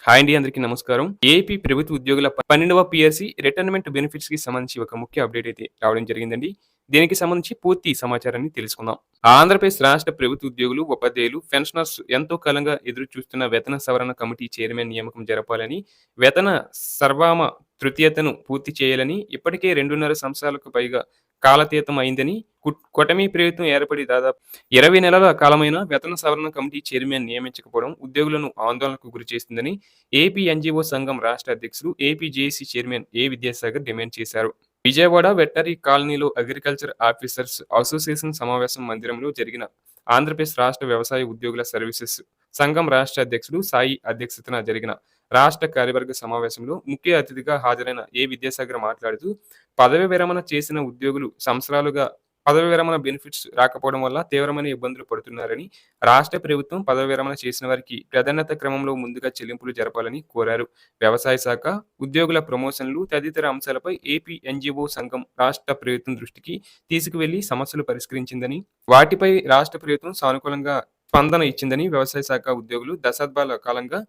Hi అండి. అందరికీ నమస్కారం. ఏపీ ప్రభుత్వ ఉద్యోగుల 12వ పీఎస్‌సీ రిటైర్మెంట్ బెనిఫిట్స్‌కి సంబంధించి ఒక ముఖ్య అప్డేట్ అయితే రావడం జరిగిందండి. దీనికి సంబంధించి పూర్తి సమాచారాన్ని తెలుసుకుందాం. ఆంధ్రప్రదేశ్ రాష్ట్ర ప్రభుత్వ ఉద్యోగులు, ఉపాధ్యాయులు, పెన్షనర్స్ ఎంతో కాలంగా ఎదురు చూస్తున్న వేతన సవరణ కమిటీ చైర్మన్ నియామకం జరపాలని, వేతన సర్వామ తృతీయతను పూర్తి చేయాలని, ఇప్పటికే 2.5 సంవత్సరాలకు పైగా కాలతీతం అయిందని, కూటమి ప్రభుత్వం ఏర్పడి దాదాపు 20 నెలల కాలమైనా వేతన సవరణ కమిటీ చైర్మన్ నియమించకపోవడం ఉద్యోగులను ఆందోళనకు గురిచేస్తుందని ఏపీ ఎన్‌జీఓ సంఘం రాష్ట్ర అధ్యక్షులు, ఏపీ జేఏసీ చైర్మన్ ఏ. విద్యాసాగర్ డిమాండ్ చేశారు. విజయవాడ వెటర్నరీ కాలనీలో అగ్రికల్చర్ ఆఫీసర్స్ అసోసియేషన్ సమావేశం మందిరంలో జరిగిన ఆంధ్రప్రదేశ్ రాష్ట్ర వ్యవసాయ ఉద్యోగుల సర్వీసెస్ సంఘం రాష్ట్ర అధ్యక్షుడు సాయి అధ్యక్షతన జరిగిన రాష్ట్ర కార్యవర్గ సమావేశంలో ముఖ్య అతిథిగా హాజరైన ఏ. విద్యాసాగర్ మాట్లాడుతూ, పదవి విరమణ చేసిన ఉద్యోగులు సంవత్సరాలుగా పదవి విరమణ బెనిఫిట్స్ రాకపోవడం వల్ల తీవ్రమైన ఇబ్బందులు పడుతున్నారని, రాష్ట్ర ప్రభుత్వం పదవి విరమణ చేసిన వారికి ప్రాధాన్యత క్రమంలో ముందుగా చెల్లింపులు జరపాలని కోరారు. వ్యవసాయ శాఖ, ఉద్యోగుల ప్రమోషన్లు తదితర అంశాలపై ఏపీ ఎన్‌జీఓ సంఘం రాష్ట్ర ప్రభుత్వం దృష్టికి తీసుకువెళ్లి సమస్యలు పరిష్కరించిందని, వాటిపై రాష్ట్ర ప్రభుత్వం సానుకూలంగా స్పందన ఇచ్చిందని, వ్యవసాయ శాఖ ఉద్యోగులు దశాబ్దాల కాలంగా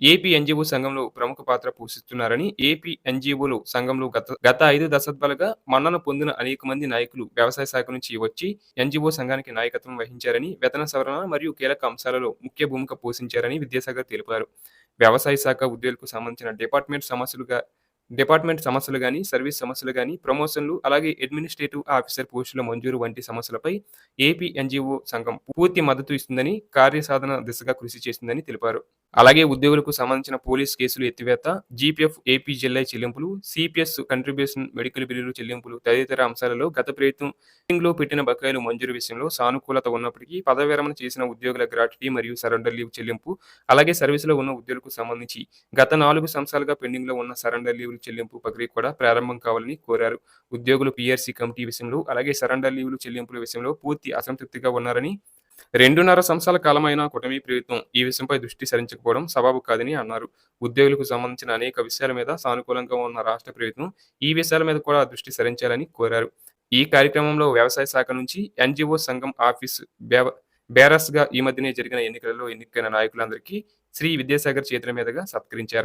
ఏపీ ఎన్‌జీఓ సంఘంలో ప్రముఖ పాత్ర పోషిస్తున్నారని, ఏపీ ఎన్‌జీఓలు సంఘంలో గత 5 దశాబ్దాలుగా మన్నన పొందిన అనేక మంది నాయకులు వ్యవసాయ శాఖ నుంచి వచ్చి ఎన్‌జీఓ సంఘానికి నాయకత్వం వహించారని, వేతన సవరణ మరియు కీలక అంశాలలో ముఖ్య భూమిక పోషించారని విద్యాసాగర్ తెలిపారు. వ్యవసాయ శాఖ ఉద్యోగులకు సంబంధించిన డిపార్ట్మెంట్ సమస్యలు గాని, సర్వీస్ సమస్యలు గాని, ప్రమోషన్లు, అలాగే అడ్మినిస్ట్రేటివ్ ఆఫీసర్ పోస్టుల మంజూరు వంటి సమస్యలపై ఏపీ ఎన్‌జీఓ సంఘం పూర్తి మద్దతు ఇస్తుందని, కార్యసాధన దిశగా కృషి చేస్తుందని తెలిపారు. అలాగే ఉద్యోగులకు సంబంధించిన పోలీస్ కేసులు ఎత్తివేత, జీపీఎఫ్, ఏపీజీఎల్ఐ చెల్లింపులు, సీపీఎస్ కంట్రిబ్యూషన్, మెడికల్ బిల్లులు చెల్లింపులు తదితర అంశాలలో గత ప్రభుత్వం పెండింగ్‌లో పెట్టిన బకాయిలు మంజూరు విషయంలో సానుకూలత ఉన్నప్పటికీ, పదవి విరమణ చేసిన ఉద్యోగుల గ్రాట్యుటీ మరియు సరెండర్ లీవ్ చెల్లింపు, అలాగే సర్వీసులో ఉన్న ఉద్యోగులకు సంబంధించి గత 4 సంవత్సరాలుగా పెండింగ్‌లో ఉన్న సరెండర్ లీవ్‌ల చెల్లింపు ప్రక్రియ కూడా ప్రారంభం కావాలని కోరారు. ఉద్యోగులు పీఆర్సీ కమిటీ విషయంలో, అలాగే సరెండర్ లీవ్‌లు చెల్లింపుల విషయంలో పూర్తి అసంతృప్తిగా ఉన్నారని, 2.5 సంవత్సరాల కాలమైనా కూటమి ప్రభుత్వం ఈ విషయంపై దృష్టి సారించకపోవడం సబబు కాదని అన్నారు. ఉద్యోగులకు సంబంధించిన అనేక విషయాల మీద సానుకూలంగా ఉన్న రాష్ట్ర ప్రభుత్వం ఈ విషయాల మీద కూడా దృష్టి సారించాలని కోరారు. ఈ కార్యక్రమంలో వ్యవసాయ శాఖ నుంచి ఎన్‌జీఓ సంఘం ఆఫీస్ బేరర్స్‌గా ఈ మధ్యనే జరిగిన ఎన్నికలలో ఎన్నికైన నాయకులందరికీ శ్రీ విద్యాసాగర్ చేతుల మీదుగా సత్కరించారు.